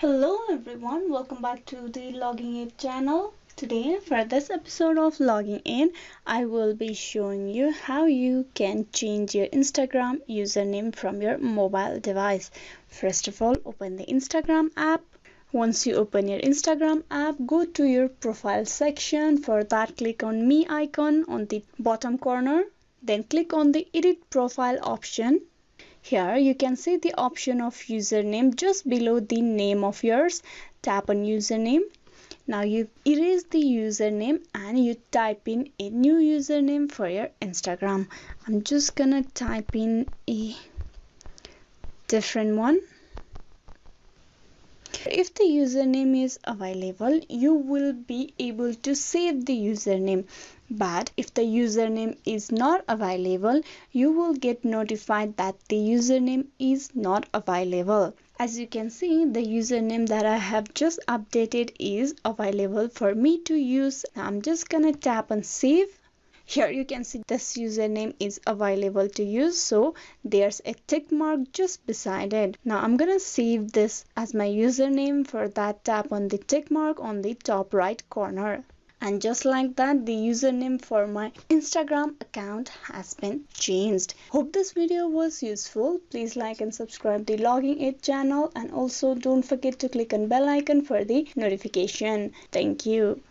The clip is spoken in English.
Hello everyone, welcome back to the Logging In channel. Today for this episode of Logging In, I will be showing you how you can change your Instagram username from your mobile device. First of all, open the Instagram app. Once you open your Instagram app, go to your profile section. For that, click on me icon on the bottom corner. Then click on the edit profile option. Here you can see the option of username just below the name of yours. Tap on username. Now you erase the username and you type in a new username for your Instagram. I'm just gonna type in a different one. If the username is available, you will be able to save the username. But if the username is not available, you will get notified that the username is not available. As you can see, the username that I have just updated is available for me to use. I'm just gonna tap on save. Here you can see this username is available to use, so there's a tick mark just beside it. Now I'm gonna save this as my username. For that, tap on the tick mark on the top right corner. And just like that, the username for my Instagram account has been changed. Hope this video was useful. Please like and subscribe the Logging In channel, and also don't forget to click on bell icon for the notification. Thank you.